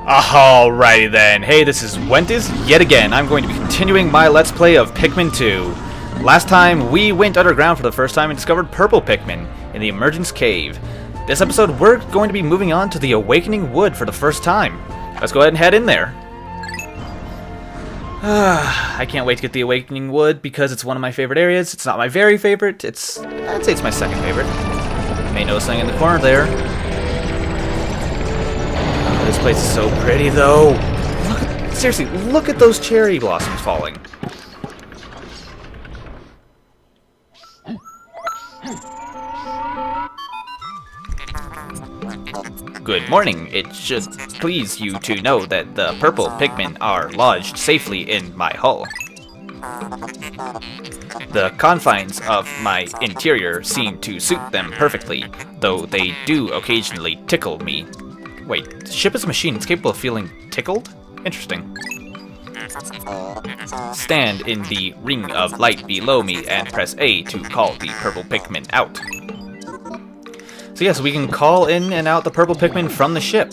Alrighty then. Hey, this is Wentis yet again. I'm going to be continuing my Let's Play of Pikmin 2. Last time, we went underground for the first time and discovered purple Pikmin in the Emergence Cave. This episode, we're going to be moving on to the Awakening Wood for the first time. Let's go ahead and head in there. I can't wait to get the Awakening Wood because it's one of my favorite areas. It's not my very favorite. I'd say it's my second favorite. You may notice something in the corner there. This place is so pretty, though. Seriously, look at those cherry blossoms falling. Good morning. It should please you to know that the purple Pikmin are lodged safely in my hull. The confines of my interior seem to suit them perfectly, though they do occasionally tickle me. Wait, the ship is a machine. It's capable of feeling tickled? Interesting. Stand in the ring of light below me and press A to call the purple Pikmin out. So yes, we can call in and out the purple Pikmin from the ship.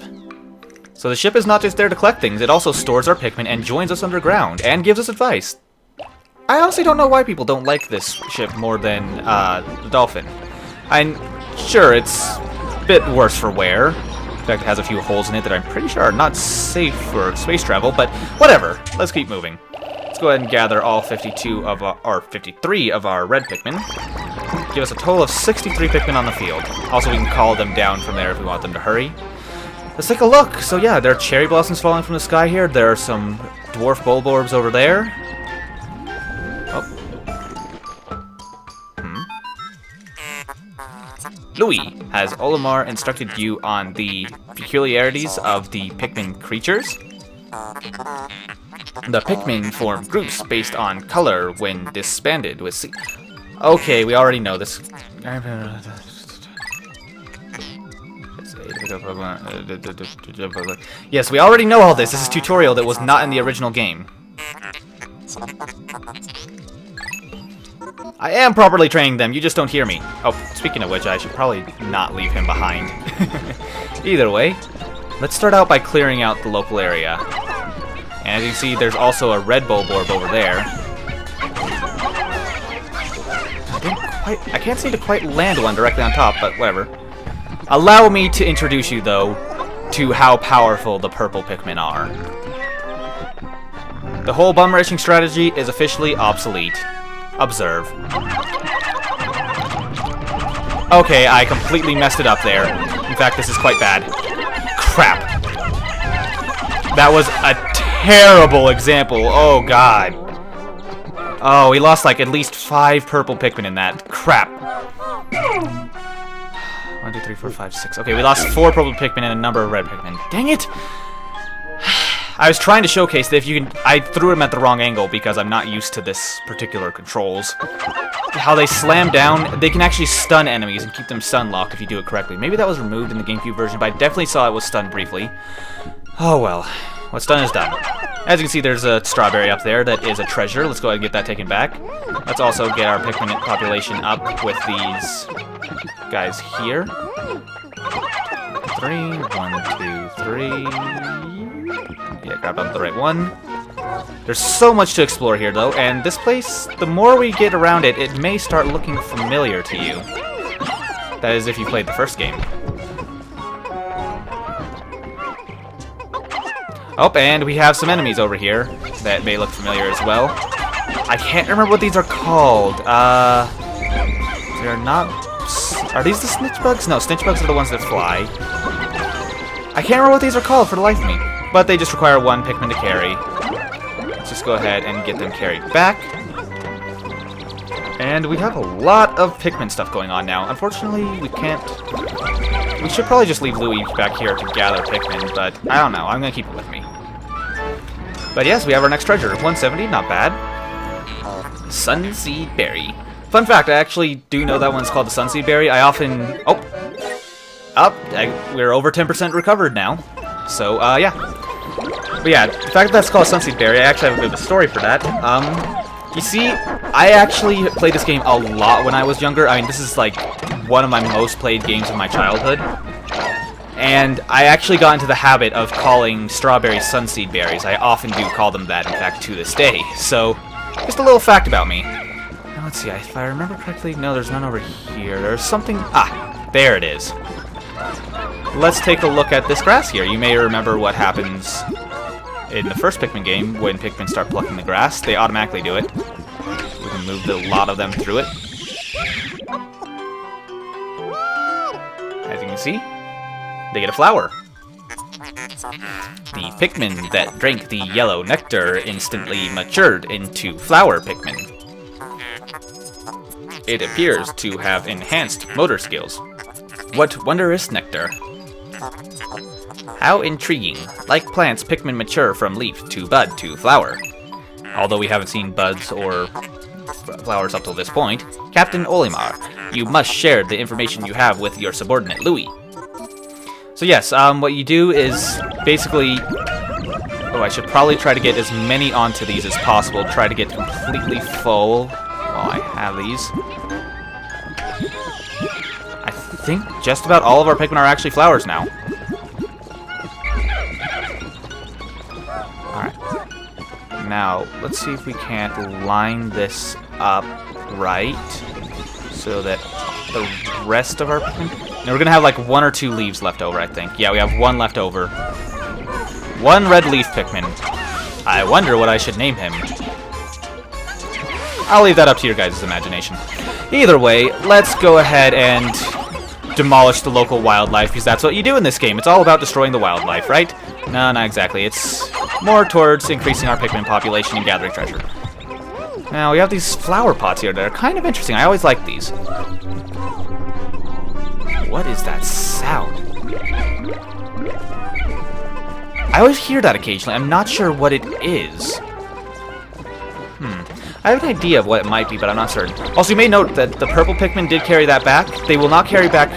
So the ship is not just there to collect things, it also stores our Pikmin and joins us underground and gives us advice. I honestly don't know why people don't like this ship more than the Dolphin. I'm sure it's a bit worse for wear. In fact, it has a few holes in it that I'm pretty sure are not safe for space travel, but whatever. Let's keep moving. Let's go ahead and gather all 53 of our red Pikmin. Give us a total of 63 Pikmin on the field. Also, we can call them down from there if we want them to hurry. Let's take a look. So yeah, there are cherry blossoms falling from the sky here. There are some dwarf bulborbs over there. Louis, has Olimar instructed you on the peculiarities of the Pikmin creatures? The Pikmin form groups based on color when disbanded with Okay, we already know this. Yes, we already know all this. This is a tutorial that was not in the original game. I am properly training them, you just don't hear me. Oh, speaking of which, I should probably not leave him behind. Either way, let's start out by clearing out the local area. And as you can see, there's also a red bulborb over there. I can't seem to quite land one directly on top, but whatever. Allow me to introduce you, though, to how powerful the purple Pikmin are. The whole bum racing strategy is officially obsolete. Observe. Okay, I completely messed it up there. In fact, this is quite bad. Crap. That was a terrible example. Oh, God. Oh, we lost like at least 5 purple Pikmin in that. Crap. 1, 2, 3, 4, 5, 6. Okay, we lost 4 purple Pikmin and a number of red Pikmin. Dang it! I was trying to showcase that if you can... I threw him at the wrong angle because I'm not used to this particular controls. How they slam down, they can actually stun enemies and keep them stun locked if you do it correctly. Maybe that was removed in the GameCube version, but I definitely saw it was stunned briefly. Oh well. What's done is done. As you can see, there's a strawberry up there that is a treasure. Let's go ahead and get that taken back. Let's also get our Pikmin population up with these guys here. 3, 1, 2, 3... Yeah, grab up the right one. There's so much to explore here, though, and this place, the more we get around it, it may start looking familiar to you. That is, if you played the first game. Oh, and we have some enemies over here that may look familiar as well. I can't remember what these are called. They're not... Are these the snitch bugs? No, snitch bugs are the ones that fly. I can't remember what these are called for the life of me. But they just require 1 Pikmin to carry. Let's just go ahead and get them carried back. And we have a lot of Pikmin stuff going on now. Unfortunately, we can't... We should probably just leave Louis back here to gather Pikmin, but I don't know. I'm going to keep it with me. But yes, we have our next treasure. 170, not bad. Sunseed Berry. Fun fact, I actually do know that one's called the Sunseed Berry. I often... Oh! We're over 10% recovered now. So, yeah. But yeah, the fact that that's called Sunseed Berry, I actually have a bit of a story for that. You see, I actually played this game a lot when I was younger. I mean, this is like one of my most played games of my childhood. And I actually got into the habit of calling strawberries sunseed berries. I often do call them that, in fact, to this day. So, just a little fact about me. Now, let's see, if I remember correctly, no, there's none over here. There's something... Ah, there it is. Let's take a look at this grass here. You may remember what happens in the first Pikmin game when Pikmin start plucking the grass. They automatically do it. We can move a lot of them through it. As you can see, they get a flower. The Pikmin that drank the yellow nectar instantly matured into flower Pikmin. It appears to have enhanced motor skills. What wondrous nectar! How intriguing. Like plants, Pikmin mature from leaf to bud to flower. Although we haven't seen buds or flowers up till this point, Captain Olimar, you must share the information you have with your subordinate Louis. So yes, what you do is basically... Oh, I should probably try to get as many onto these as possible. Try to get completely full while I have these. I think just about all of our Pikmin are actually flowers now. Alright. Now, let's see if we can't line this up right so that the rest of our Pikmin... Now, we're going to have like 1 or 2 leaves left over, I think. Yeah, we have 1 left over. 1 red leaf Pikmin. I wonder what I should name him. I'll leave that up to your guys' imagination. Either way, let's go ahead and demolish the local wildlife, because that's what you do in this game. It's all about destroying the wildlife, right? No, not exactly. It's more towards increasing our Pikmin population and gathering treasure. Now, we have these flower pots here that are kind of interesting. I always like these. What is that sound? I always hear that occasionally. I'm not sure what it is. I have an idea of what it might be, but I'm not certain. Also, you may note that the purple Pikmin did carry that back. They will not carry back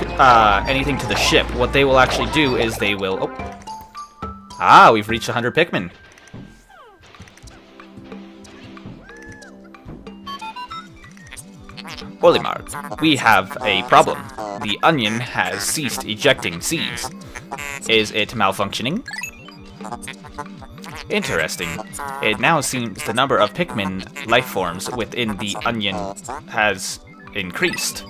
anything to the ship. What they will actually do is they will... Oh. Ah, we've reached 100 Pikmin. Olimar, we have a problem. The onion has ceased ejecting seeds. Is it malfunctioning? Interesting. It now seems the number of Pikmin life forms within the onion has increased.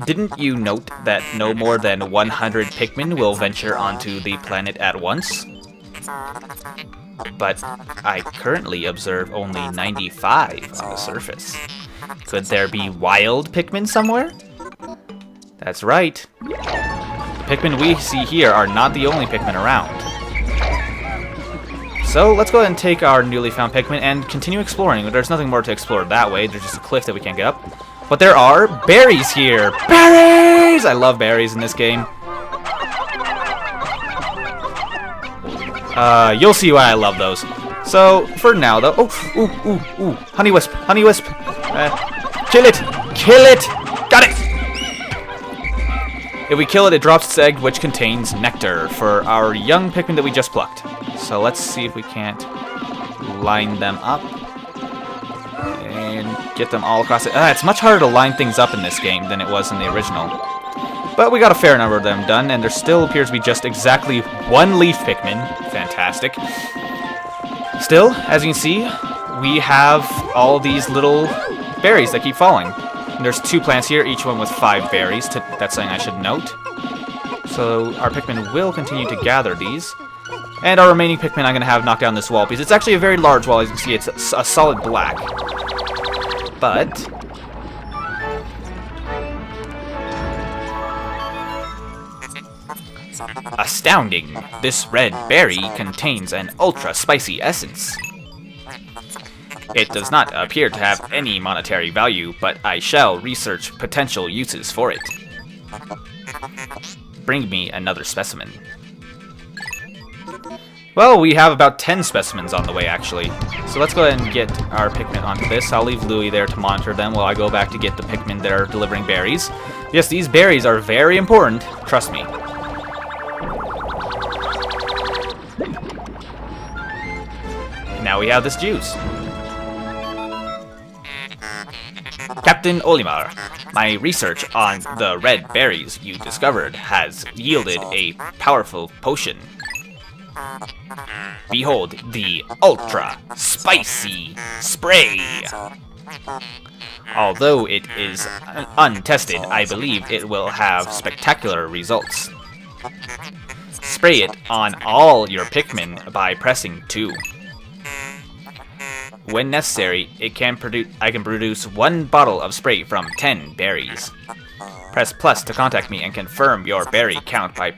Didn't you note that no more than 100 Pikmin will venture onto the planet at once? But I currently observe only 95 on the surface. Could there be wild Pikmin somewhere? That's right. The Pikmin we see here are not the only Pikmin around. So let's go ahead and take our newly found Pikmin and continue exploring. There's nothing more to explore that way. There's just a cliff that we can't get up. But there are berries here! Berries! I love berries in this game. You'll see why I love those. So, for now, though... Oh, ooh. Honey Wisp. Kill it! Kill it! Got it! If we kill it, it drops its egg, which contains nectar for our young Pikmin that we just plucked. So let's see if we can't line them up and get them all across it. It's much harder to line things up in this game than it was in the original. But we got a fair number of them done, and there still appears to be just exactly 1 leaf Pikmin. Fantastic. Still, as you can see, we have all these little berries that keep falling. And there's 2 plants here, each one with 5 berries. That's something I should note. So our Pikmin will continue to gather these. And our remaining Pikmin I'm going to have knock down this wall, because it's actually a very large wall. As you can see, it's a solid black. But... astounding! This red berry contains an ultra-spicy essence. It does not appear to have any monetary value, but I shall research potential uses for it. Bring me another specimen. Well, we have about 10 specimens on the way, actually. So let's go ahead and get our Pikmin onto this. I'll leave Louie there to monitor them while I go back to get the Pikmin that are delivering berries. Yes, these berries are very important. Trust me. And now we have this juice. Captain Olimar, my research on the red berries you discovered has yielded a powerful potion. Behold the Ultra Spicy Spray. Although it is untested, I believe it will have spectacular results. Spray it on all your Pikmin by pressing 2. When necessary, I can produce 1 bottle of spray from 10 berries. Press plus to contact me and confirm your berry count by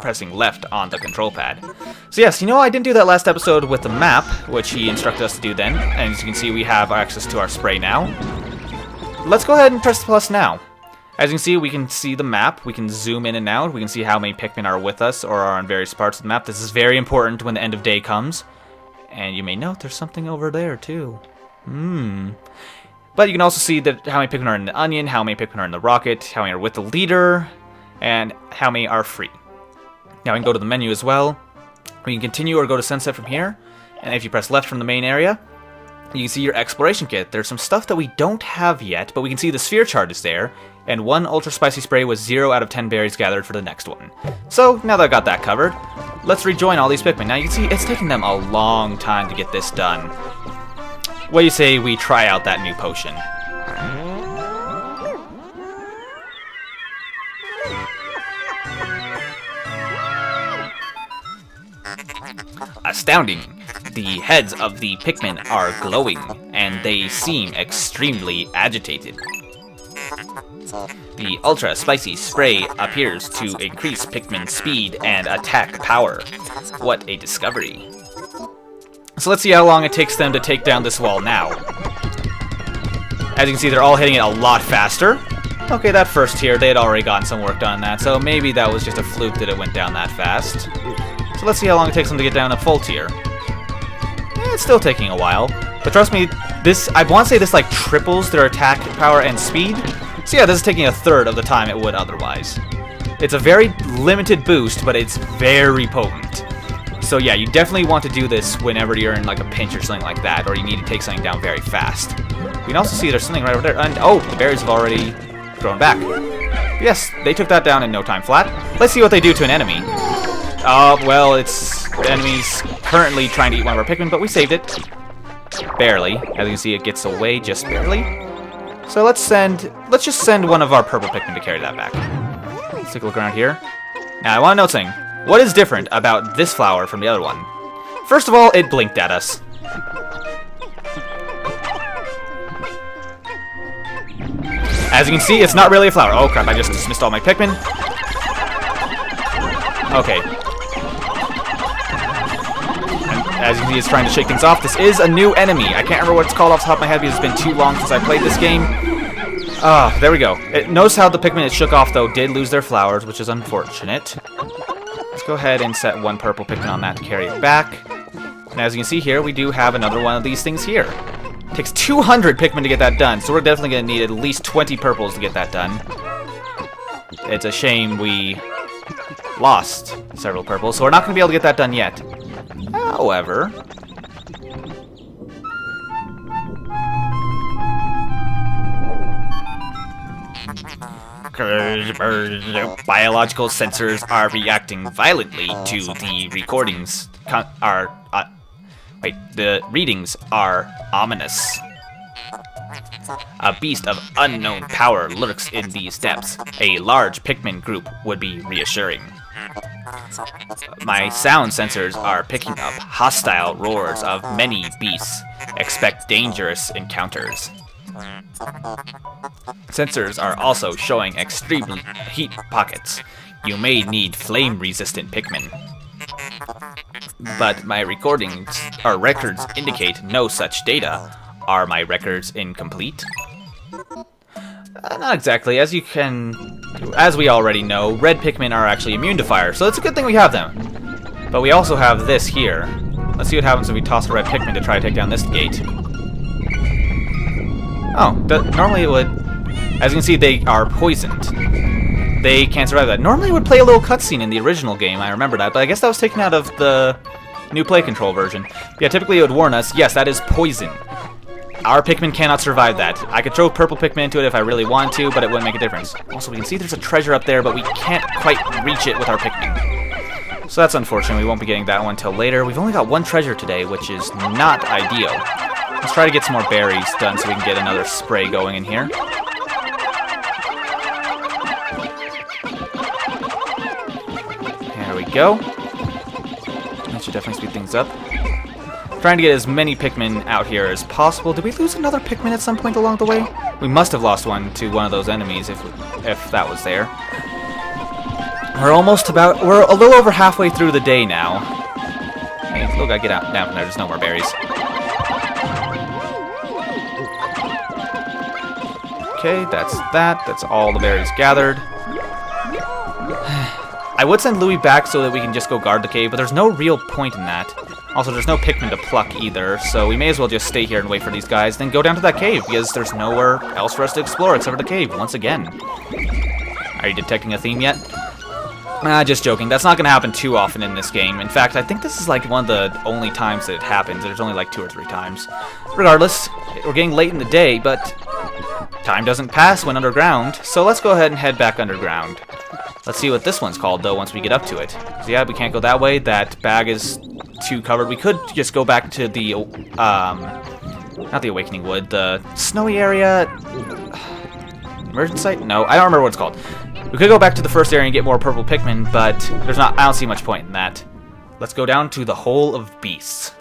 pressing left on the control pad. So yes, you know, I didn't do that last episode with the map, which he instructed us to do then. And as you can see, we have access to our spray now. Let's go ahead and press plus now. As you can see, we can see the map. We can zoom in and out. We can see how many Pikmin are with us or are on various parts of the map. This is very important when the end of day comes. And you may note there's something over there, too. But you can also see that how many Pikmin are in the onion, how many Pikmin are in the rocket, how many are with the leader, and how many are free. Now we can go to the menu as well. We can continue or go to sunset from here. And if you press left from the main area, you can see your exploration kit. There's some stuff that we don't have yet, but we can see the sphere chart is there. And 1 ultra spicy spray was 0 out of 10 berries gathered for the next one. So now that I've got that covered, let's rejoin all these Pikmin. Now you can see it's taking them a long time to get this done. What do you say we try out that new potion? Astounding! The heads of the Pikmin are glowing, and they seem extremely agitated. The Ultra Spicy Spray appears to increase Pikmin's speed and attack power. What a discovery. So let's see how long it takes them to take down this wall now. As you can see, they're all hitting it a lot faster. Okay, that first tier, they had already gotten some work done on that, so maybe that was just a fluke that it went down that fast. So let's see how long it takes them to get down a full tier. It's still taking a while, but trust me, this, I want to say this like triples their attack power and speed. So yeah, this is taking a third of the time it would otherwise. It's a very limited boost, but it's very potent. So yeah, you definitely want to do this whenever you're in like a pinch or something like that, or you need to take something down very fast. You can also see there's something right over there, and oh, the berries have already grown back. Yes, they took that down in no time flat. Let's see what they do to an enemy. Well, the enemy's currently trying to eat one of our Pikmin, but we saved it. Barely. As you can see, it gets away just barely. So let's just send one of our purple Pikmin to carry that back. Let's take a look around here. Now, I want to note something. What is different about this flower from the other one? First of all, it blinked at us. As you can see, it's not really a flower. Oh crap, I just dismissed all my Pikmin. Okay. And as you can see, it's trying to shake things off. This is a new enemy. I can't remember what it's called off the top of my head because it's been too long since I played this game. There we go. Notice how the Pikmin it shook off, though, did lose their flowers, which is unfortunate. Let's go ahead and set 1 purple Pikmin on that to carry it back. And as you can see here, we do have another one of these things here. It takes 200 Pikmin to get that done, so we're definitely going to need at least 20 purples to get that done. It's a shame we lost several purples, so we're not going to be able to get that done yet. However, biological sensors are reacting violently to the recordings. The readings are ominous. A beast of unknown power lurks in these depths. A large Pikmin group would be reassuring. My sound sensors are picking up hostile roars of many beasts. Expect dangerous encounters. Sensors are also showing extreme heat pockets. You may need flame-resistant Pikmin. But my records indicate no such data. Are my records incomplete? Not exactly. As we already know, red Pikmin are actually immune to fire, so it's a good thing we have them. But we also have this here. Let's see what happens if we toss a red Pikmin to try to take down this gate. Oh, normally it would. As you can see, they are poisoned. They can't survive that. Normally it would play a little cutscene in the original game, I remember that, but I guess that was taken out of the new play control version. Yeah, typically it would warn us, yes, that is poison. Our Pikmin cannot survive that. I could throw purple Pikmin into it if I really wanted to, but it wouldn't make a difference. Also, we can see there's a treasure up there, but we can't quite reach it with our Pikmin. So that's unfortunate. We won't be getting that one until later. We've only got one treasure today, which is not ideal. Let's try to get some more berries done so we can get another spray going in here. There we go. That should definitely speed things up. Trying to get as many Pikmin out here as possible. Did we lose another Pikmin at some point along the way? We must have lost one to one of those enemies if that was there. We're a little over halfway through the day now. Hey, look, I get out down from there. There's no more berries. Okay, that's that. That's all the berries gathered. I would send Louie back so that we can just go guard the cave, but there's no real point in that. Also, there's no Pikmin to pluck either, so we may as well just stay here and wait for these guys, then go down to that cave, because there's nowhere else for us to explore except for the cave, once again. Are you detecting a theme yet? Just joking. That's not going to happen too often in this game. In fact, I think this is like one of the only times that it happens. There's only like 2 or 3 times. Regardless, we're getting late in the day, but time doesn't pass when underground, so let's go ahead and head back underground. Let's see what this one's called, though, once we get up to it. So yeah, we can't go that way. That bag is too covered. We could just go back to the, not the Awakening Wood, the snowy area. Emergent site? No, I don't remember what it's called. We could go back to the first area and get more purple Pikmin, but I don't see much point in that. Let's go down to the Hole of Beasts.